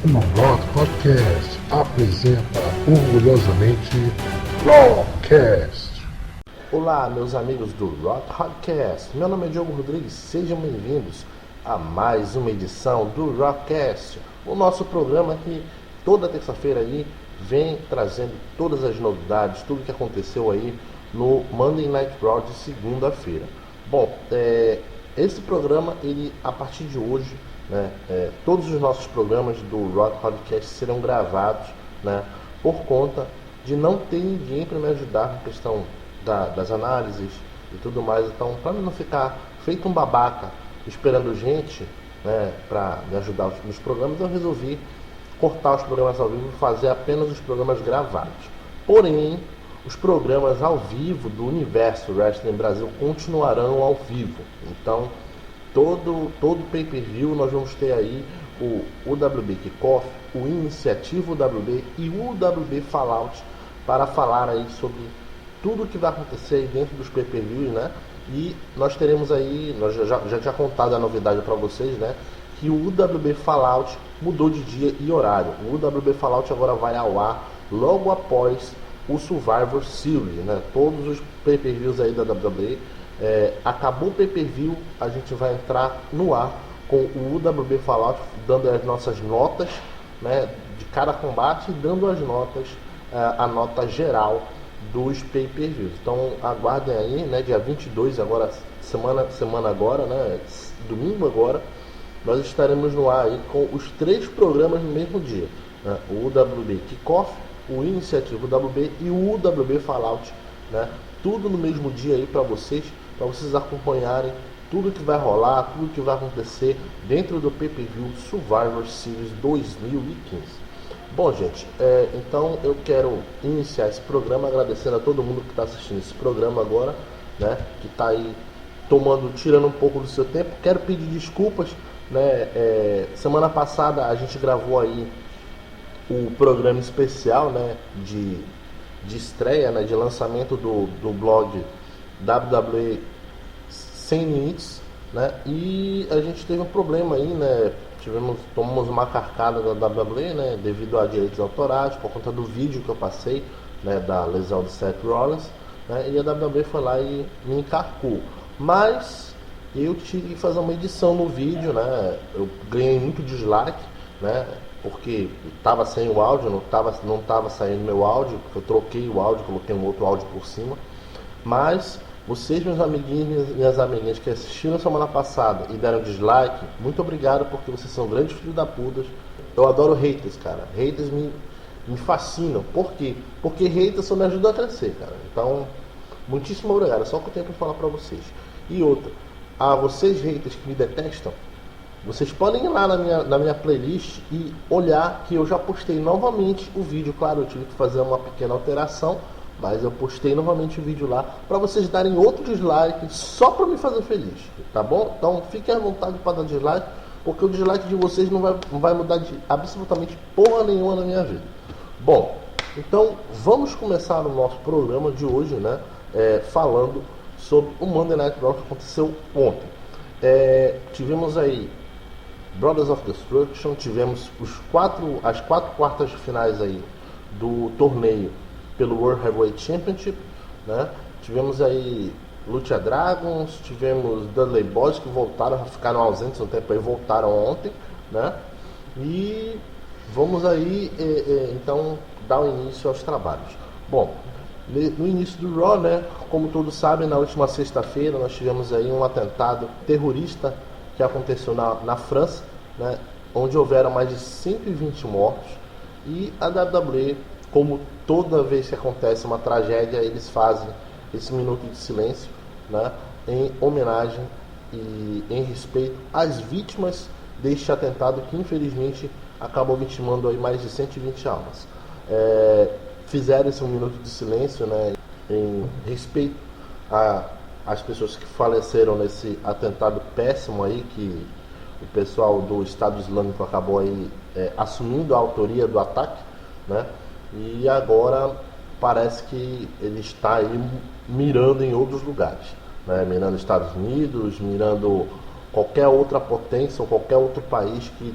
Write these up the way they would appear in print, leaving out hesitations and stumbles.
O Rock Podcast apresenta orgulhosamente Rockcast. Olá, meus amigos do Rock Podcast. Meu nome é Diogo Rodrigues. Sejam bem-vindos a mais uma edição do Rockcast, o nosso programa que toda terça-feira aí vem trazendo todas as novidades, tudo que aconteceu aí no Monday Night Raw de segunda-feira. Bom, esse programa, ele a partir de hoje, todos os nossos programas do Rock Podcast serão gravados, por conta de não ter ninguém para me ajudar na questão das análises e tudo mais. Então, para não ficar feito um babaca esperando gente, para me ajudar nos programas, eu resolvi cortar os programas ao vivo e fazer apenas os programas gravados. Porém, os programas ao vivo do Universo Wrestling Brasil continuarão ao vivo. Então, todo pay-per-view nós vamos ter aí o UWB Kickoff, o Iniciativa UWB e o UWB Fallout para falar aí sobre tudo que vai acontecer aí dentro dos pay-per-views, E nós teremos aí, nós já tinha contado a novidade para vocês, que o UWB Fallout mudou de dia e horário. O UWB Fallout agora vai ao ar logo após o Survivor Series, Todos os pay-per-views aí da WWE. Acabou o pay-per-view, a gente vai entrar no ar com o UWB Fallout, dando as nossas notas, de cada combate e dando as notas, a nota geral dos pay-per-views. Então aguardem aí, dia 22 agora, semana agora, domingo agora, nós estaremos no ar aí com os 3 programas no mesmo dia, o UWB Kickoff, o Iniciativa UWB e o UWB Fallout, tudo no mesmo dia aí para vocês acompanharem tudo que vai rolar, tudo que vai acontecer dentro do pay-per-view Survivor Series 2015. Bom, gente, então eu quero iniciar esse programa agradecendo a todo mundo que está assistindo esse programa agora, que está aí tirando um pouco do seu tempo. Quero pedir desculpas, semana passada a gente gravou aí o programa especial, de estreia, de lançamento do blog WWE Sem Limites, e a gente teve um problema aí, tomamos uma carcada da WWE, devido a direitos autorais, por conta do vídeo que eu passei, da lesão de Seth Rollins, e a WWE foi lá e me encarcou. Mas eu tive que fazer uma edição no vídeo, eu ganhei muito dislike, porque estava sem o áudio, não estava saindo meu áudio, eu troquei o áudio, coloquei um outro áudio por cima. Mas vocês, meus amiguinhos e minhas amiguinhas que assistiram semana passada e deram dislike, muito obrigado, porque vocês são grandes filhos da putas. Eu adoro haters, cara. Haters me fascinam. Por quê? Porque haters só me ajudam a crescer, cara. Então, muitíssimo obrigado. É só o que eu tenho para falar para vocês. E outra, a vocês haters que me detestam, vocês podem ir lá na minha playlist e olhar que eu já postei novamente o vídeo. Claro, eu tive que fazer uma pequena alteração, mas eu postei novamente o vídeo lá para vocês darem outro dislike só para me fazer feliz, tá bom? Então fiquem à vontade para dar dislike, porque o dislike de vocês não vai mudar de absolutamente porra nenhuma na minha vida. Bom, então vamos começar o nosso programa de hoje, falando sobre o Monday Night Raw que aconteceu ontem. Tivemos aí Brothers of Destruction, tivemos as 4 quartas de finais aí do torneio pelo World Heavyweight Championship, Tivemos aí Lucha Dragons, tivemos Dudley Boyz que voltaram, ficaram ausentes um tempo aí, voltaram ontem, E vamos aí então dar o início aos trabalhos. Bom, no início do Raw, como todos sabem, na última sexta-feira nós tivemos aí um atentado terrorista que aconteceu na França, onde houveram mais de 120 mortos, e a WWE, como toda vez que acontece uma tragédia, eles fazem esse minuto de silêncio, em homenagem e em respeito às vítimas deste atentado que infelizmente acabou vitimando aí mais de 120 almas. Fizeram esse minuto de silêncio, em respeito às pessoas que faleceram nesse atentado péssimo aí, que o pessoal do Estado Islâmico acabou aí assumindo a autoria do ataque, E agora parece que ele está aí mirando em outros lugares, mirando Estados Unidos, mirando qualquer outra potência ou qualquer outro país que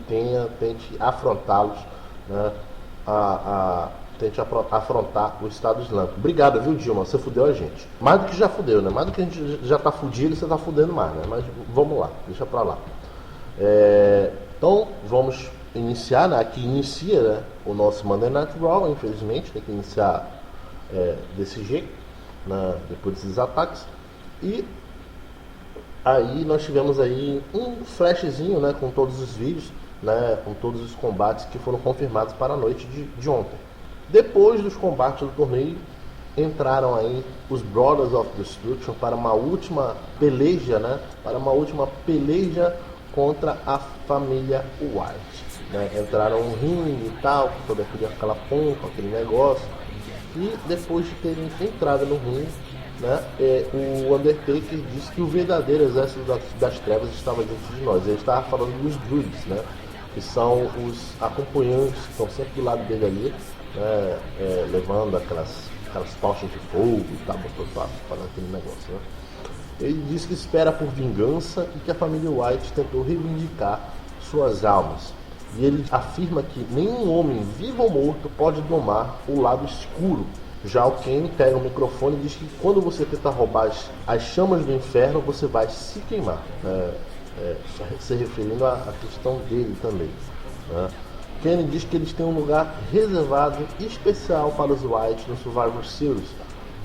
tente afrontá-los, né, tente afrontar o Estado Islâmico. Obrigado, viu, Dilma? Você fudeu a gente. Mais do que já fudeu, né? Mais do que a gente já tá fudido, você tá fudendo mais, né? Mas vamos lá, deixa pra lá. Então, vamos iniciar, né? Aqui inicia, né, o nosso Monday Night Raw, infelizmente, tem que iniciar desse jeito, né, depois desses ataques. E aí nós tivemos aí um flashzinho, né, com todos os vídeos, né, com todos os combates que foram confirmados para a noite de ontem. Depois dos combates do torneio, entraram aí os Brothers of Destruction para uma última peleja, né, contra a família White, né. Entraram no ringue e tal, com toda aquela pompa, aquele negócio. E depois de terem entrado no ringue, né, o Undertaker disse que o verdadeiro exército das trevas estava diante de nós. Ele estava falando dos Druids, né, que são os acompanhantes que estão sempre do lado dele ali, né, levando aquelas tochas de fogo e tal, falando aquele negócio, né. Ele disse que espera por vingança e que a família White tentou reivindicar suas almas. E ele afirma que nenhum homem, vivo ou morto, pode domar o lado escuro. Já o Kane pega o microfone e diz que quando você tenta roubar as chamas do inferno, você vai se queimar. Se referindo à questão dele também, né? Kane diz que eles têm um lugar reservado especial para os White no Survivor Series,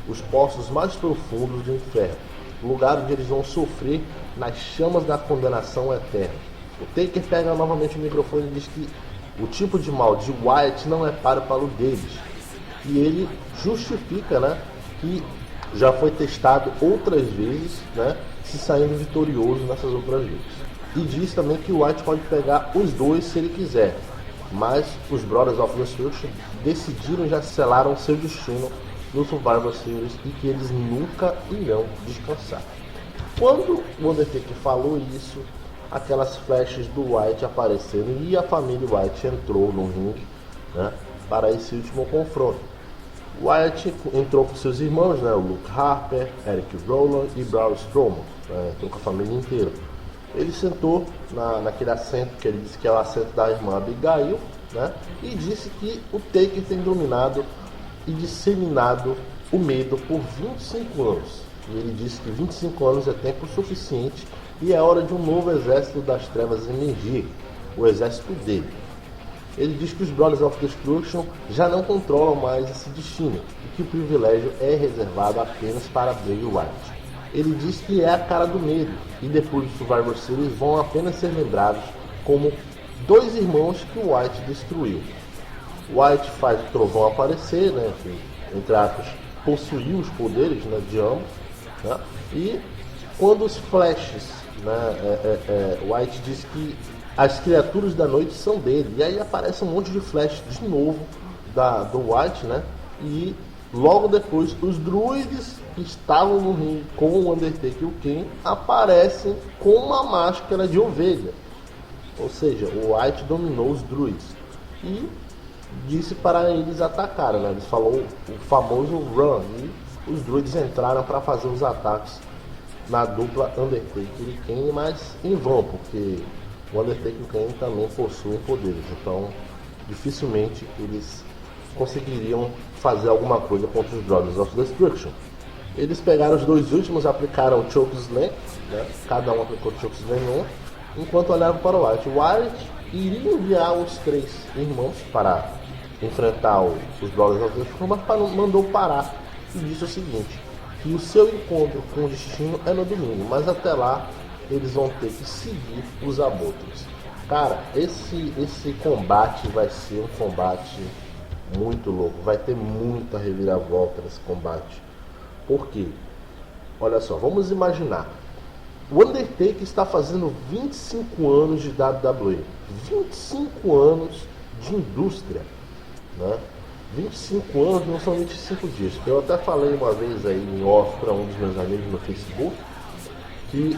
os poços mais profundos do inferno, o lugar onde eles vão sofrer nas chamas da condenação eterna. O Taker pega novamente o microfone e diz que o tipo de mal de White não é para o deles. E ele justifica, né, que já foi testado outras vezes, né, se saindo vitorioso nessas outras vezes. E diz também que o White pode pegar os dois se ele quiser. Mas os Brothers of Destruction decidiram, já selaram seu destino no Survivor Series e que eles nunca irão descansar. Quando o Undertaker falou isso, aquelas flashes do White apareceram e a família White entrou no ringue, né, para esse último confronto. O Wyatt entrou com seus irmãos, né, o Luke Harper, Eric Rowan e Braun Strowman, entrou com a família inteira. Ele sentou naquele assento que ele disse que é o assento da irmã Abigail, né, e disse que o Taker tem dominado e disseminado o medo por 25 anos. E ele disse que 25 anos é tempo suficiente e é hora de um novo exército das trevas emergir, o exército dele. Ele diz que os Brothers of Destruction já não controlam mais esse destino e que o privilégio é reservado apenas para Bray Wyatt. Ele diz que é a cara do medo e depois do Survivor Series vão apenas ser lembrados como dois irmãos que o Wyatt destruiu. O Wyatt faz o trovão aparecer, né, que, entre aspas, possuiu os poderes, né, de ambos, né, e quando os flashes, né, o Wyatt diz que as criaturas da noite são dele, e aí aparece um monte de flash de novo do Wyatt, né, e logo depois os druides que estavam no ringue com o Undertaker e o Kane aparecem com uma máscara de ovelha, ou seja, o Wyatt dominou os druids e disse para eles atacarem, né? Ele falou o famoso run e os druids entraram para fazer os ataques na dupla Undertaker e Kane, mas em vão, porque o Undertaker e o Kane também possuem poderes, então dificilmente eles conseguiriam fazer alguma coisa contra os Brothers of Destruction. Eles pegaram os dois últimos, aplicaram o Chokeslam, né? Cada um aplicou o Chokeslam em um, enquanto olhavam para o Wyatt. O Wyatt iria enviar os três irmãos para enfrentar os Brothers of Destruction, mas mandou parar e disse o seguinte, que o seu encontro com o destino é no domingo, mas até lá eles vão ter que seguir os abutres. Cara, esse combate vai ser um combate muito louco, vai ter muita reviravolta nesse combate. Por quê? Olha só, vamos imaginar, o Undertaker está fazendo 25 anos de WWE, 25 anos de indústria, né? 25 anos não são 25 dias. Eu até falei uma vez aí em off para um dos meus amigos no Facebook que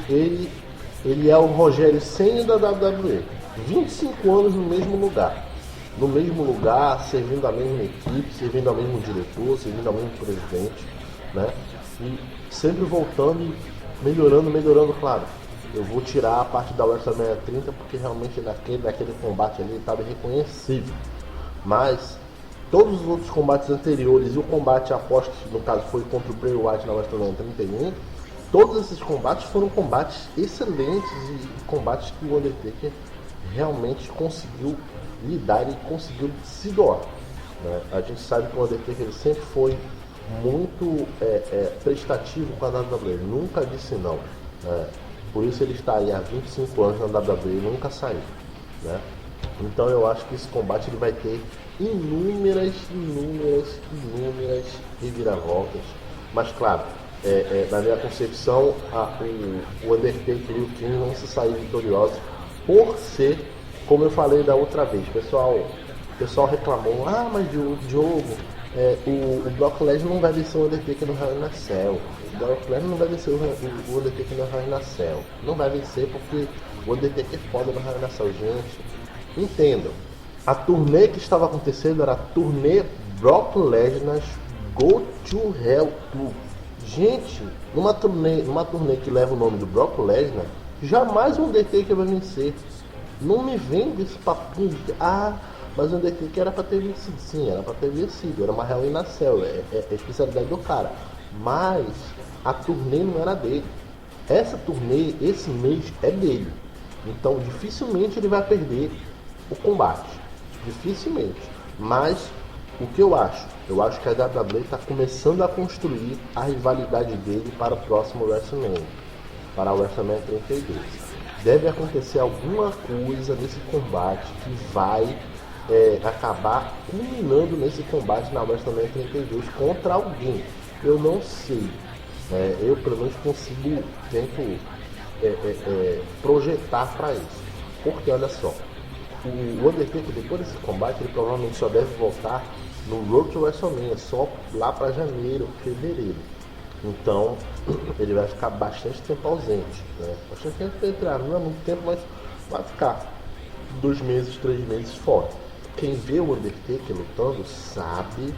ele é o Rogério Ceni da WWE. 25 anos no mesmo lugar, servindo a mesma equipe, servindo ao mesmo diretor, servindo ao mesmo presidente, né? E sempre voltando e melhorando, claro. Eu vou tirar a parte da WrestleMania 30 porque realmente naquele combate ali estava irreconhecível. Mas todos os outros combates anteriores e o combate após, que no caso foi contra o Bray Wyatt na WrestleMania 31, todos esses combates foram combates excelentes e combates que o Undertaker realmente conseguiu lidar e conseguiu se doar, né? A gente sabe que o Undertaker ele sempre foi muito prestativo com a WWE, ele nunca disse não, né? Por isso ele está aí há 25 anos na WWE e nunca saiu, né? Então eu acho que esse combate ele vai ter inúmeras reviravoltas. Mas claro, na minha concepção, o Undertaker e o King vão se sair vitoriosos por ser, como eu falei da outra vez. O pessoal reclamou, mas o Diogo, o Brock Lesnar não vai vencer o Undertaker no Hell in a Cell. O Brock Lesnar não vai vencer o Undertaker no Hell in a Cell. Não vai vencer porque o Undertaker é foda no Hell in a Cell, gente. Entendam, a turnê que estava acontecendo era a turnê Brock Lesnar Go to Hell Tour. Gente, numa turnê que leva o nome do Brock Lesnar, jamais o Undertaker vai vencer. Não me vende esse papinho de mas o Undertaker era pra ter vencido. Sim, era pra ter vencido, era uma Hell in a Cell, é a especialidade do cara. Mas a turnê não era dele. Essa turnê, esse mês, é dele. Então dificilmente ele vai perder o combate. Dificilmente. Mas o que eu acho? Eu acho que a WWE está começando a construir a rivalidade dele para o próximo WrestleMania. Para o WrestleMania 32. Deve acontecer alguma coisa nesse combate que vai acabar culminando nesse combate na WrestleMania 32 contra alguém. Eu não sei. Eu pelo menos tento projetar para isso. Porque olha só, o Undertaker depois desse combate ele provavelmente só deve voltar no Road to WrestleMania, só lá para janeiro, fevereiro. Então ele vai ficar bastante tempo ausente, né? Bastante tempo não é muito tempo, mas vai ficar 2 meses, 3 meses fora. Quem vê o Undertaker lutando sabe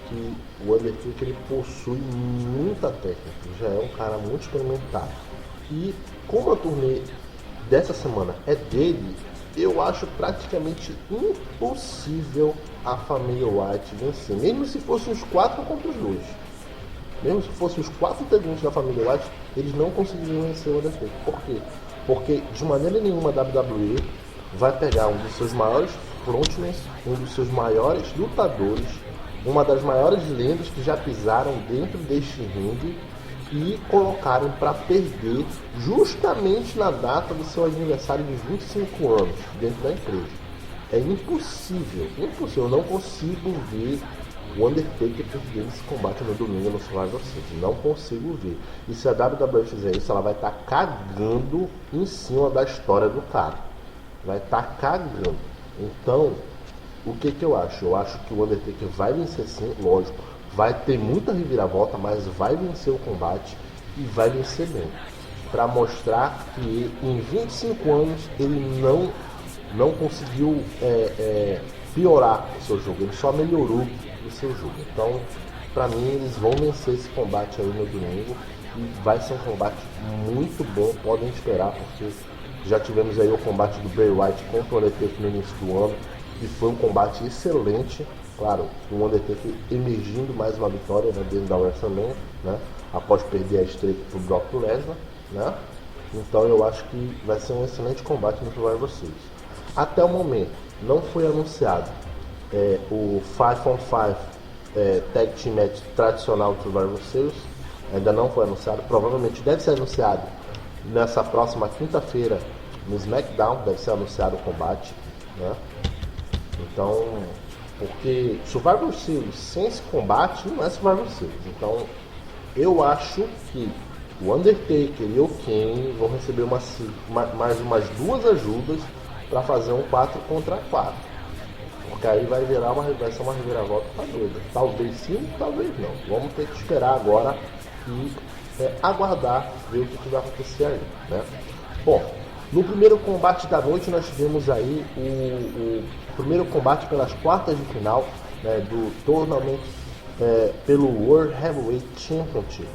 que o Undertaker ele possui muita técnica, já é um cara muito experimentado. E como a turnê dessa semana é dele, eu acho praticamente impossível a família White vencer, mesmo se fossem os 4 contra os 2. Mesmo se fossem os 4 integrantes da família White, eles não conseguiriam vencer o Undertaker. Por quê? Porque de maneira nenhuma a WWE vai pegar um dos seus maiores frontmen, um dos seus maiores lutadores, uma das maiores lendas que já pisaram dentro deste ringue e colocarem para perder justamente na data do seu aniversário de 25 anos dentro da empresa. É impossível, eu não consigo ver o Undertaker perder esse combate no domingo no Survivor Series, não consigo ver. E se a WWE fizer isso, ela vai estar cagando em cima da história do cara, vai estar cagando. Então, o que eu acho? Eu acho que o Undertaker vai vencer sim, lógico. Vai ter muita reviravolta, mas vai vencer o combate e vai vencer bem. Para mostrar que em 25 anos ele não conseguiu piorar o seu jogo, ele só melhorou o seu jogo. Então, para mim, eles vão vencer esse combate aí no domingo e vai ser um combate muito bom, podem esperar, porque já tivemos aí o combate do Bray Wyatt contra o Undertaker no início do ano e foi um combate excelente. Claro, o Undertaker emergindo mais uma vitória, né, dentro da WrestleMania, né, após perder a estreia para o Brock Lesnar, né? Então eu acho que vai ser um excelente combate no Survivor Series. Até o momento não foi anunciado o 5-on-5 Tag Team Match tradicional do Survivor Series, ainda não foi anunciado, provavelmente deve ser anunciado nessa próxima quinta-feira no SmackDown, deve ser anunciado o combate, né? Então, porque Survivor Series sem esse combate não é Survivor Series. Então eu acho que o Undertaker e o Kane vão receber mais umas 2 ajudas para fazer um 4 contra 4. Porque aí vai ser uma reviravolta pra doida. Talvez sim, talvez não. Vamos ter que esperar agora e aguardar, ver o que vai acontecer aí, né? Bom, no primeiro combate da noite nós tivemos aí o primeiro combate pelas quartas de final, né, do Tournament pelo World Heavyweight Championship,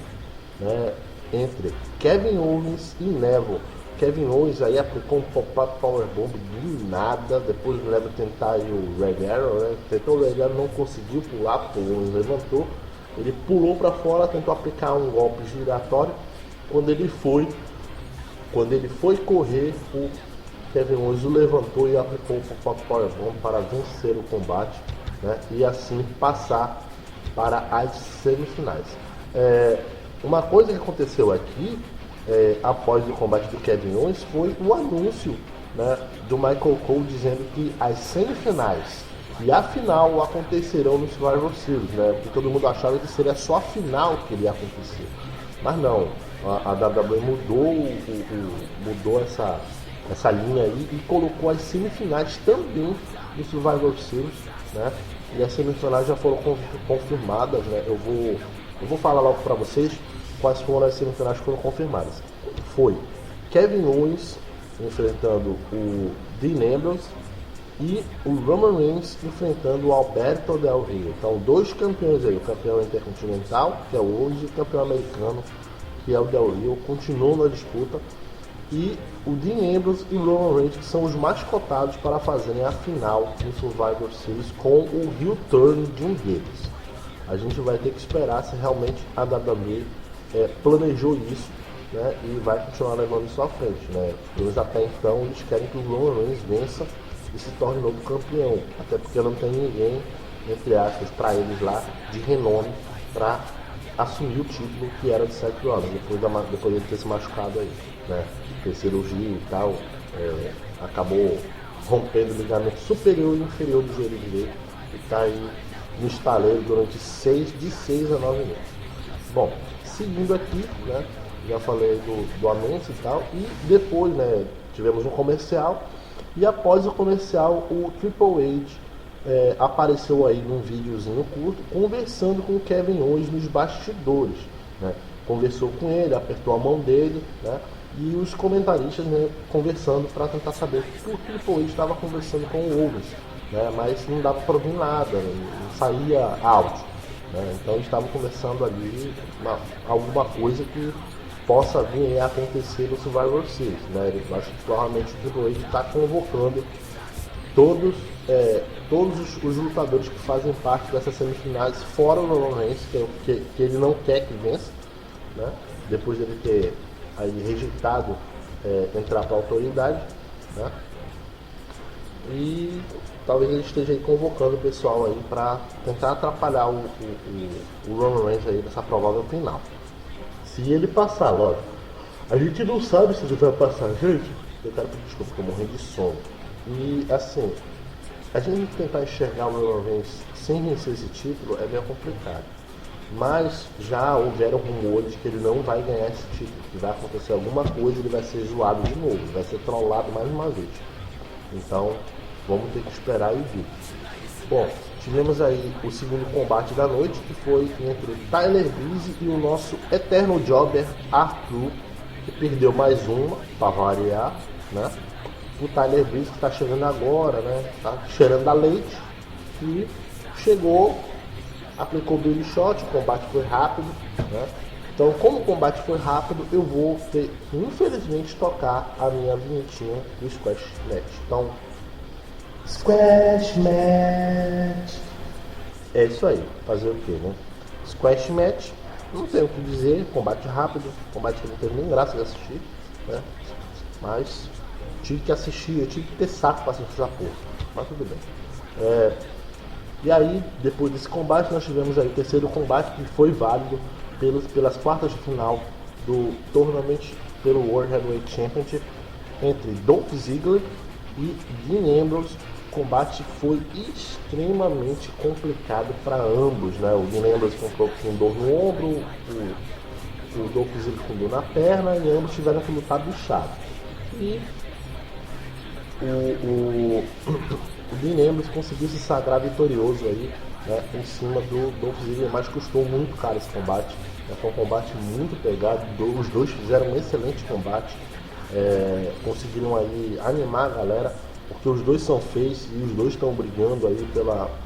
né, entre Kevin Owens e Neville. Kevin Owens aí aplicou um pop-up powerbomb do nada, depois leva tentar aí o Red Arrow, né? Tentou o Red Arrow, não conseguiu pular, porque o Owens levantou, ele pulou para fora, tentou aplicar um golpe giratório, quando ele foi correr, o Kevin Owens o levantou e aplicou o pop-up powerbomb para vencer o combate, né? E assim passar para as semifinais. Uma coisa que aconteceu aqui, após o combate do Kevin Owens, foi o anúncio, né, do Michael Cole dizendo que as semifinais e a final acontecerão no Survivor Series, né? Porque todo mundo achava que seria só a final que iria acontecer. Mas não, a WWE mudou essa linha aí e colocou as semifinais também no Survivor Series, né? E as semifinais já foram confirmadas, né? Eu vou falar logo para vocês quais foram as semifinais que foram confirmadas. Foi Kevin Owens enfrentando o Dean Ambrose e o Roman Reigns enfrentando o Alberto Del Rio. Então, dois campeões aí, o campeão intercontinental, que é o Owens, e o campeão americano, que é o Del Rio, continuam na disputa. E o Dean Ambrose e o Roman Reigns, que são os mais cotados para fazerem a final no Survivor Series com o heel turn de um deles. A gente vai ter que esperar se realmente a WWE planejou isso, né, e vai continuar levando isso à frente, né? Eles até então eles querem que o Roman Reigns vença e se torne novo campeão, até porque não tem ninguém, entre aspas, para eles lá de renome para assumir o título que era de Seth Rollins, depois de ter se machucado aí, né? Fez cirurgia e tal, acabou rompendo o ligamento superior e inferior do joelho direito e está aí no estaleiro durante de 6 a 9 meses. Bom, seguindo aqui, né, já falei do anúncio e tal, e depois, né, tivemos um comercial, e após o comercial o Triple H apareceu aí num videozinho curto conversando com o Kevin Owens nos bastidores, né? Conversou com ele, apertou a mão dele, né? E os comentaristas, né, conversando para tentar saber por que o Triple H estava conversando com o Owens, né? Mas não dava para ouvir nada, não saía áudio, né? Então eles estavam conversando ali alguma coisa que possa vir a acontecer no Survivor Series, né? Eu acho que provavelmente o Triple H está convocando todos os lutadores que fazem parte dessas semifinais, fora o Roman Reigns, que ele não quer que vença, né? Depois dele ter aí rejeitado entrar para a autoridade, né? E talvez ele esteja aí convocando o pessoal aí para tentar atrapalhar o Roman Reigns aí nessa provável final. Se ele passar, lógico. A gente não sabe se ele vai passar, gente. Eu quero pedir desculpa, porque eu morri de sono. E assim, a gente tentar enxergar o Roman Reigns sem vencer esse título é meio complicado. Mas já houveram rumores que ele não vai ganhar esse título, que vai acontecer alguma coisa e ele vai ser zoado de novo, vai ser trollado mais uma vez. Então, vamos ter que esperar e ver. Bom, tivemos aí o segundo combate da noite, que foi entre Tyler Breeze e o nosso eterno jobber Arthur, que perdeu mais uma, para variar, né? O Tyler Breeze que está chegando agora, né? Tá cheirando a leite e chegou, aplicou o Billy Shot, o combate foi rápido, né? Então, como o combate foi rápido, eu vou ter que, infelizmente, tocar a minha vinhetinha do Squash Match. Então, Squash Match. É isso aí, fazer o que, né? Squash Match, não tenho o que dizer, combate rápido, combate que não teve nem graça de assistir, né? Mas tive que assistir, eu tive que ter saco para assistir essa porra, mas tudo bem. E aí, depois desse combate, nós tivemos aí o terceiro combate que foi válido pelas quartas de final do Tournament pelo World Heavyweight Championship entre Dolph Ziggler e Dean Ambrose. O combate foi extremamente complicado para ambos, né? O Dean Ambrose com dor no ombro, o Dolph Ziggler com dor na perna, e ambos tiveram que lutar bichado. E o Dean Ambrose conseguiu se sagrar vitorioso aí, né, em cima do Dolph Ziggler, mas custou muito caro esse combate. Foi um combate muito pegado, os dois fizeram um excelente combate, conseguiram aí animar a galera, porque os dois são face e os dois estão brigando aí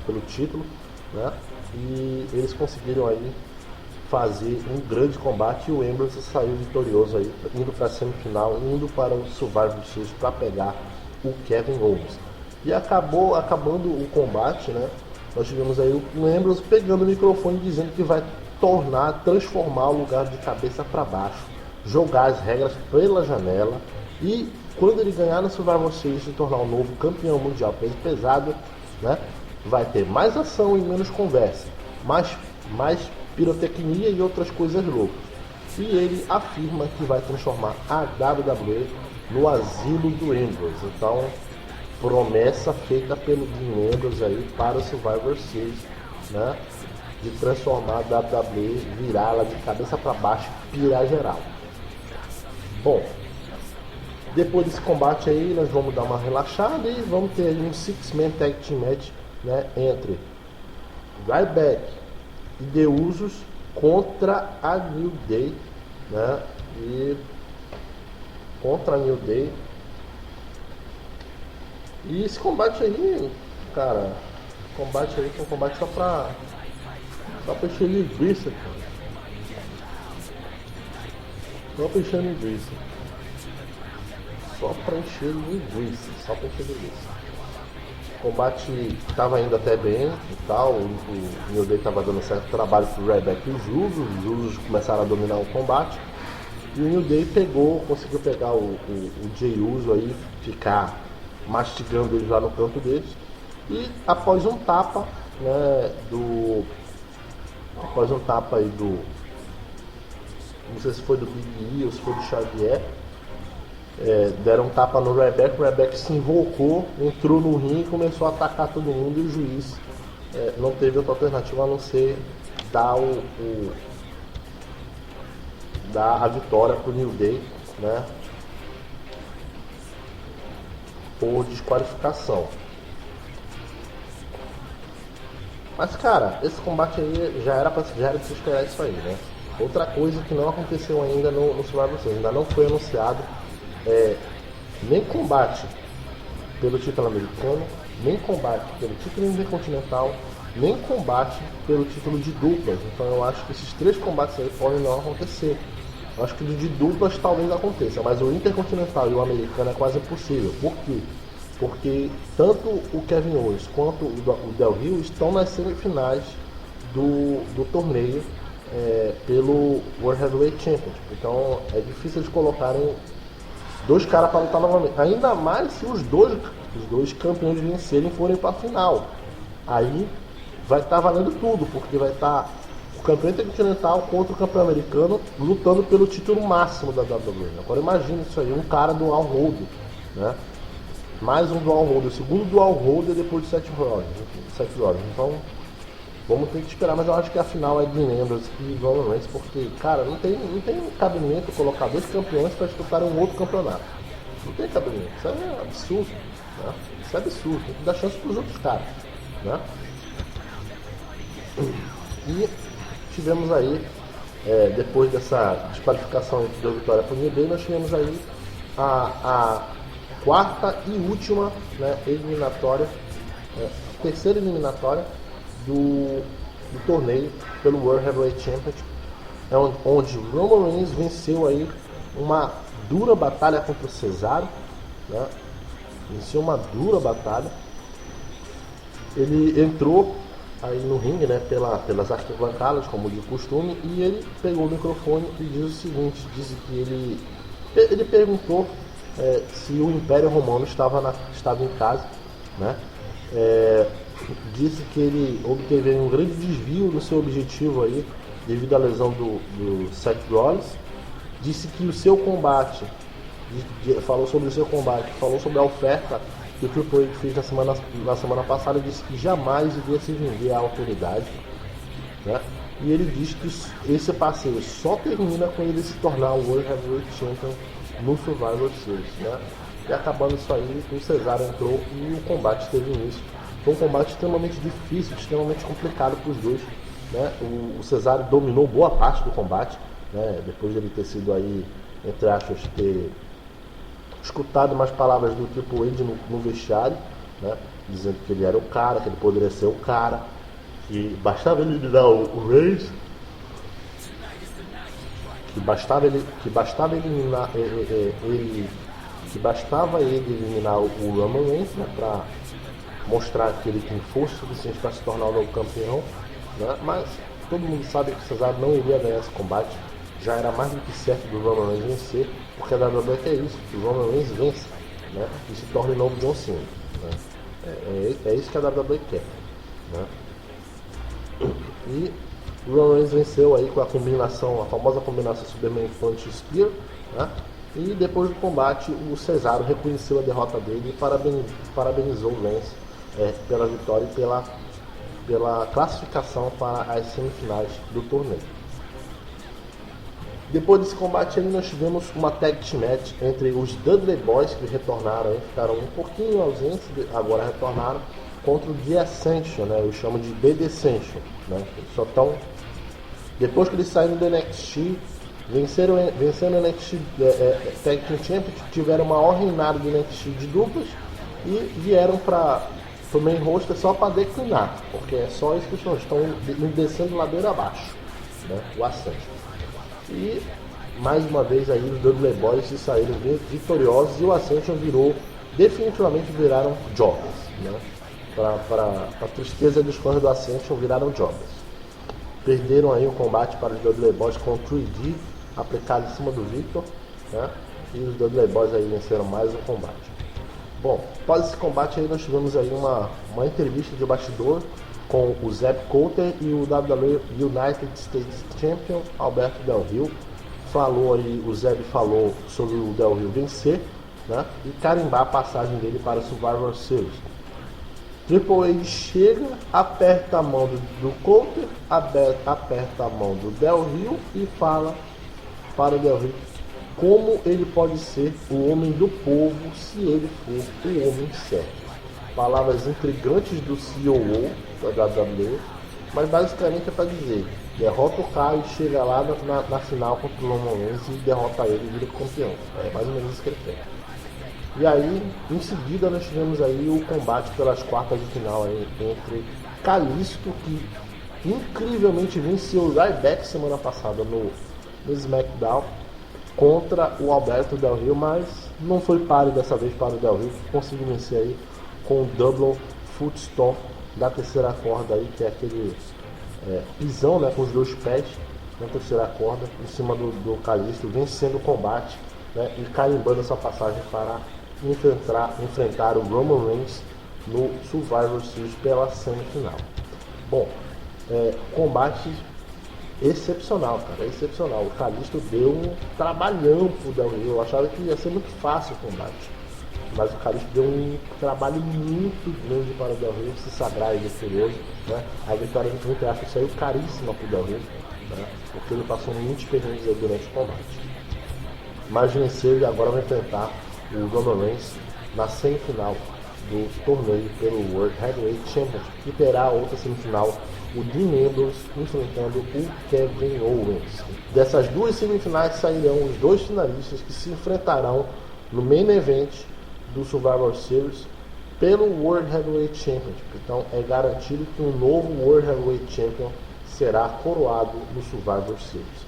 pelo título, né? E eles conseguiram aí fazer um grande combate, e o Ambrose saiu vitorioso aí, indo para a semifinal, indo para o Survivor Series para pegar o Kevin Owens. E acabando o combate, né? Nós tivemos aí o Ambrose pegando o microfone dizendo que vai transformar o lugar de cabeça para baixo, jogar as regras pela janela, e quando ele ganhar no Survivor Series e se tornar o novo campeão mundial peso pesado, né? Vai ter mais ação e menos conversa, mais pirotecnia e outras coisas loucas. E ele afirma que vai transformar a WWE no asilo do Ambrose. Então, promessa feita pelo Dean Ambrose aí para o Survivor Series, né? De transformar a WWE, virá-la de cabeça para baixo, pirar geral. Bom, depois desse combate aí, nós vamos dar uma relaxada e vamos ter aí um Six-Man Tag Team Match, né? Entre Ryback e The Usos contra a New Day, né? E contra a New Day. E esse combate aí, cara, combate aí foi um combate só pra encher linguiça, cara. Só pra encher linguiça. Só pra encher linguiça. O combate estava indo até bem e tal, o New Day estava dando certo trabalho pro Ryback e os Usos começaram a dominar o combate, e o New Day conseguiu pegar o Jey Uso aí, ficar mastigando ele lá no canto deles, e após um tapa, né, não sei se foi do Big E ou se foi do Xavier, deram um tapa no Ryback, o Ryback se invocou, entrou no ringue e começou a atacar todo mundo, e o juiz não teve outra alternativa a não ser dar a vitória pro New Day, né, por desqualificação. Mas, cara, esse combate aí já era de se esperar isso aí, né? Outra coisa que não aconteceu ainda no Survivor Series, ainda não foi anunciado nem combate pelo título americano, nem combate pelo título intercontinental, nem combate pelo título de duplas. Então eu acho que esses 3 combates aí podem não acontecer. Eu acho que o de duplas talvez aconteça, mas o intercontinental e o americano é quase impossível. Por quê? Porque tanto o Kevin Owens quanto o Del Rio estão nas semifinais do torneio pelo World Heavyweight Championship. Então é difícil de colocarem 2 caras para lutar novamente. Ainda mais se os dois campeões vencerem e forem para a final. Aí vai estar valendo tudo, porque vai estar o campeão intercontinental contra o campeão americano lutando pelo título máximo da WWE. Agora imagina isso aí, um cara dual holder, né? Mais um dual holder, o segundo dual holder depois de 7 Rollins. Então vamos ter que esperar, mas eu acho que a final é Dean Ambrose e Roman Reigns, porque, cara, não tem cabimento colocar 2 campeões para disputarem um outro campeonato. Não tem cabimento, isso é absurdo, né? Isso é absurdo, tem que dar chance para os outros caras, né? E tivemos aí, depois dessa desqualificação que deu vitória para o New Day, nós tivemos aí a quarta e última, né, eliminatória, terceira eliminatória do torneio pelo World Heavyweight Championship, onde Roman Reigns venceu aí uma dura batalha contra o Cesaro, né? Venceu uma dura batalha. Ele entrou aí no ringue, né, pelas arquibancadas, como de costume, e ele pegou o microfone e diz o seguinte, disse que ele perguntou se o Império Romano estava em casa, né? Disse que ele obteve um grande desvio no seu objetivo aí, devido à lesão do Seth Rollins. Disse que o seu combate, falou sobre o seu combate, falou sobre a oferta que o Triple H fez na semana passada, disse que jamais iria se vender à autoridade, né? E ele disse que esse passeio só termina com ele se tornar o World Heavyweight Champion no Survivor Series, né? E acabando isso aí, o Cesaro entrou e o combate teve início. Foi um combate extremamente difícil, extremamente complicado para os dois, né? O Cesaro dominou boa parte do combate, né? Depois de ele ter sido aí, entre aspas, ter escutado umas palavras do Triple H no vestiário, né? Dizendo que ele era o cara, que ele poderia ser o cara, que bastava ele dar o Reigns que bastava eliminar que bastava ele eliminar o Roman Reigns, né, para mostrar que ele tem força suficiente para se tornar o novo campeão, né, mas todo mundo sabe que o Cesaro não iria ganhar esse combate. Já era mais do que certo do Roman Reigns vencer, porque a WWE quer isso, que o Roman Reigns vence, né, e se torne o novo John Cena, né. É isso que a WWE quer, né. E o Roman Reigns venceu aí com a famosa combinação Superman Punch Spear, né? E depois do combate o Cesaro reconheceu a derrota dele e parabenizou o Lance pela vitória e pela classificação para as semifinais do torneio. Depois desse combate aí nós tivemos uma tag team match entre os Dudley Boys, que retornaram, ficaram um pouquinho ausentes, agora retornaram, contra o The Ascension, né? Eu chamo de The Descension, né? Eles só estão... Depois que eles saíram do NXT, venceram o NXT Tag Team Championship, tiveram o maior reinado do NXT de duplas e vieram para o main roster só para declinar, porque é só isso que estão descendo ladeira abaixo, né? O Ascension. E mais uma vez aí os Dudley Boys se saíram vitoriosos e o Ascension definitivamente viraram jobbers, né? Para a tristeza dos fãs do Ascension, viraram jobbers. Perderam aí o combate para os Dudley Boys com o 3D aplicado em cima do Victor, né? E os Dudley Boys aí venceram mais um combate. Bom, após esse combate aí nós tivemos aí uma entrevista de bastidor com o Zeb Coulter e o WWE United States Champion Alberto Del Rio. O Zeb falou sobre o Del Rio vencer, né? E carimbar a passagem dele para o Survivor Series. Triple H chega, aperta a mão do Coulter, aperta a mão do Del Rio e fala para o Del Rio como ele pode ser o homem do povo se ele for o homem certo. Palavras intrigantes do COO da WWE, mas basicamente é para dizer: derrota o cara e chega lá na final contra o Roman Reigns e derrota ele e vira campeão. É mais ou menos isso que ele quer. E aí, em seguida, nós tivemos aí o combate pelas quartas de final aí, entre Kalisto, que incrivelmente venceu o Ryback semana passada no SmackDown, contra o Alberto Del Rio, mas não foi páreo dessa vez para o Del Rio, que conseguiu vencer aí com o Double Foot Stomp da terceira corda aí, que é aquele pisão, né, com os dois pés na terceira corda, em cima do Kalisto, vencendo o combate, né, e carimbando essa passagem para enfrentar o Roman Reigns no Survivor Series pela semifinal. Bom, combate excepcional, cara, excepcional. O Kalisto deu um trabalhão pro Del Rio. Eu achava que ia ser muito fácil o combate, mas o Kalisto deu um trabalho muito grande para o Del Rio se sagrar vitorioso, né? A vitória entre aspas saiu caríssima pro Del Rio, né? Porque ele passou muitos perrengues durante o combate. Mas venceu e agora vai enfrentar o Roman Reigns na semifinal do torneio pelo World Heavyweight Championship, e terá outra semifinal, o Dean Ambrose enfrentando o Kevin Owens. Dessas duas semifinais sairão os dois finalistas que se enfrentarão no main event do Survivor Series pelo World Heavyweight Championship. Então é garantido que um novo World Heavyweight Champion será coroado no Survivor Series.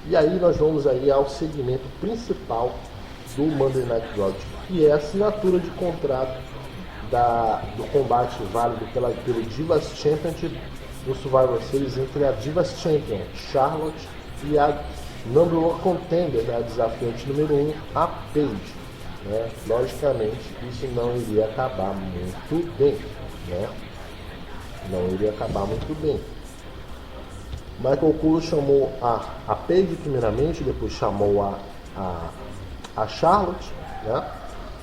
E aí nós vamos aí ao segmento principal do Monday Night Raw, que é a assinatura de contrato do combate válido pelo Divas Championship no Survivor Series entre a Divas Champion Charlotte e a Number One Contender, né, a desafiante número 1, a Paige, né? Logicamente isso não iria acabar muito bem, né? Não iria acabar muito bem. Michael Cole chamou a Paige primeiramente, depois chamou a Charlotte, né?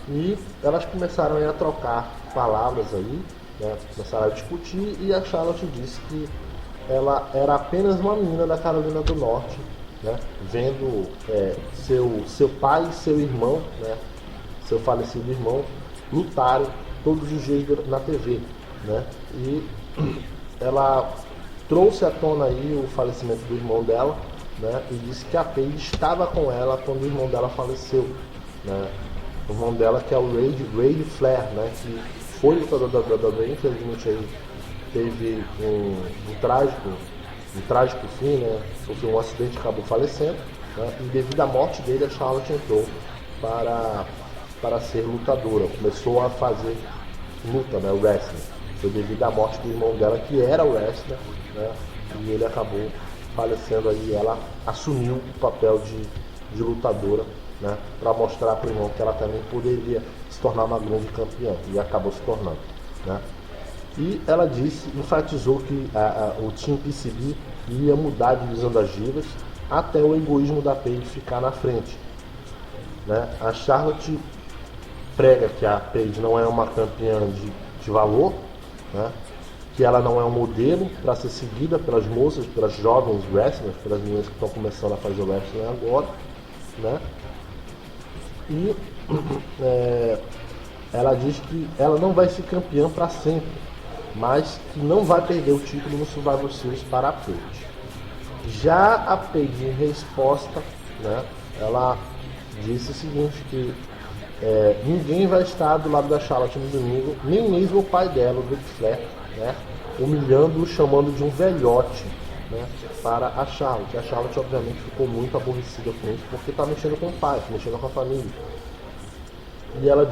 E elas começaram a trocar palavras aí, né? Começaram a discutir, e a Charlotte disse que ela era apenas uma menina da Carolina do Norte, né? Vendo seu pai e seu irmão, né? Seu falecido irmão, lutarem todos os dias na TV, né? E ela trouxe à tona aí o falecimento do irmão dela, né? E disse que a Paige estava com ela quando o irmão dela faleceu, né? O irmão dela, que é o Ray Flair, né? Que foi lutador da WWE, infelizmente aí teve um trágico fim, né? Sofreu um acidente e acabou falecendo, né? E devido à morte dele, a Charlotte entrou para ser lutadora. Começou a fazer luta, né? O wrestling. Foi devido à morte do irmão dela, que era o wrestler, né? E ele acabou falecendo aí, e ela assumiu o papel de lutadora, né? Para mostrar para o irmão que ela também poderia se tornar uma grande campeã, e acabou se tornando, né? E ela enfatizou que o Team PCB ia mudar a divisão das divas até o egoísmo da Paige ficar na frente, né? A Charlotte prega que a Paige não é uma campeã de valor, né? Que ela não é um modelo para ser seguida pelas moças, pelas jovens wrestlers, pelas meninas que estão começando a fazer wrestling agora, né? E ela diz que ela não vai ser campeã para sempre, mas que não vai perder o título no Survivor Series para a Paige. Já a Paige, em resposta, né, ela disse o seguinte, que ninguém vai estar do lado da Charlotte no domingo, nem mesmo o pai dela, o Ric Flair, né, humilhando-o, chamando de um velhote, né, para a Charlotte. A Charlotte, obviamente, ficou muito aborrecida com isso, porque está mexendo com o pai, mexendo com a família. E ela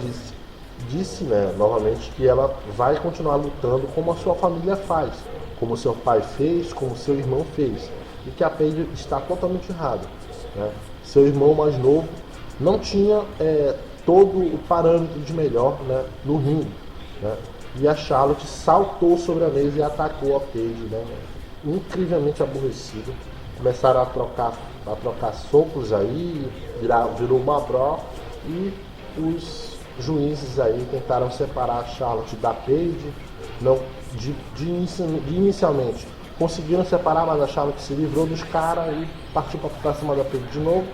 disse, né, novamente, que ela vai continuar lutando como a sua família faz, como seu pai fez, como seu irmão fez, e que a Paige está totalmente errada, né? Seu irmão mais novo não tinha todo o parâmetro de melhor, né, no ringue, né? E a Charlotte saltou sobre a mesa e atacou a Paige, né, incrivelmente aborrecida. Começaram a trocar socos aí, virou uma brawl, e os juízes aí tentaram separar a Charlotte da Paige. Inicialmente conseguiram separar, mas a Charlotte se livrou dos caras e partiu para cima da Paige de novo.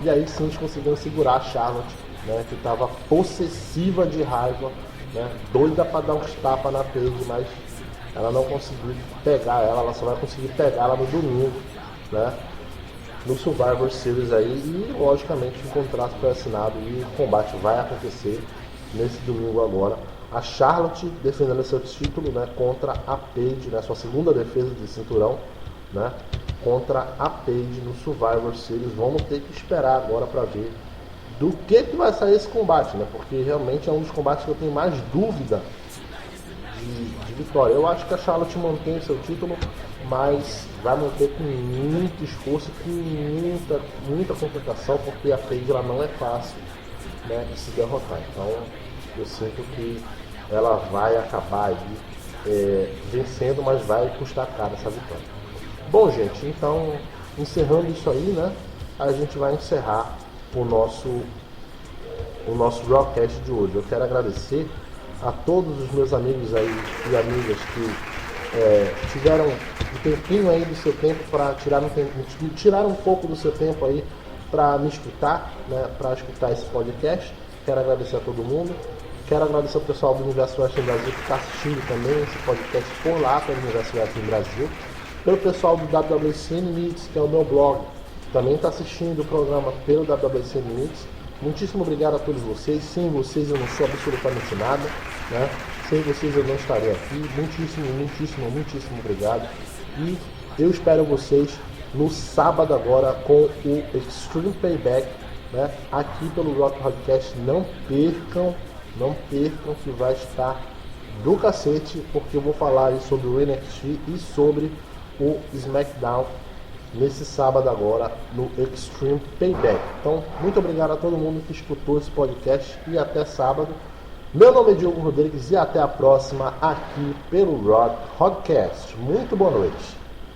E aí sim eles conseguiram segurar a Charlotte, né, que estava possessiva de raiva, né, doida para dar uns tapas na Paige, mas ela não conseguiu pegar ela só vai conseguir pegar ela no domingo, né, no Survivor Series aí, e logicamente o contrato foi assinado e o combate vai acontecer nesse domingo agora. A Charlotte defendendo seu título, né, contra a Paige, né, sua segunda defesa de cinturão, né, contra a Paige no Survivor Series. Vamos ter que esperar agora para ver do que vai sair esse combate, né, porque realmente é um dos combates que eu tenho mais dúvida de vitória. Eu acho que a Charlotte mantém o seu título, mas vai manter com muito esforço, com muita complicação, porque a Paige ela não é fácil, né, de se derrotar. Então eu sinto que ela vai acabar aí vencendo, mas vai custar caro essa vitória. Bom, gente, então encerrando isso aí, né, a gente vai encerrar o nosso Rawcast de hoje. Eu quero agradecer a todos os meus amigos aí e amigas que tiveram um tempinho aí do seu tempo para tirar um pouco do seu tempo aí para me escutar, né, para escutar esse podcast. Quero agradecer a todo mundo. Quero agradecer ao pessoal do Universo Wrestling Brasil que está assistindo também esse podcast por lá, pelo Universo Wrestling Brasil. Pelo pessoal do WWC Limits, que é o meu blog, também está assistindo o programa pelo WWC Limits. Muitíssimo obrigado a todos vocês. Sem vocês eu não sou absolutamente nada, né? Sem vocês eu não estaria aqui. Muitíssimo obrigado. E eu espero vocês no sábado agora com o Extreme Payback, né, aqui pelo Rock Podcast. Não percam que vai estar do cacete, porque eu vou falar aí sobre o NXT e sobre o SmackDown nesse sábado agora no Extreme Payback. Então, muito obrigado a todo mundo que escutou esse podcast e até sábado. Meu nome é Diogo Rodrigues e até a próxima aqui pelo Rock Podcast. Muito boa noite.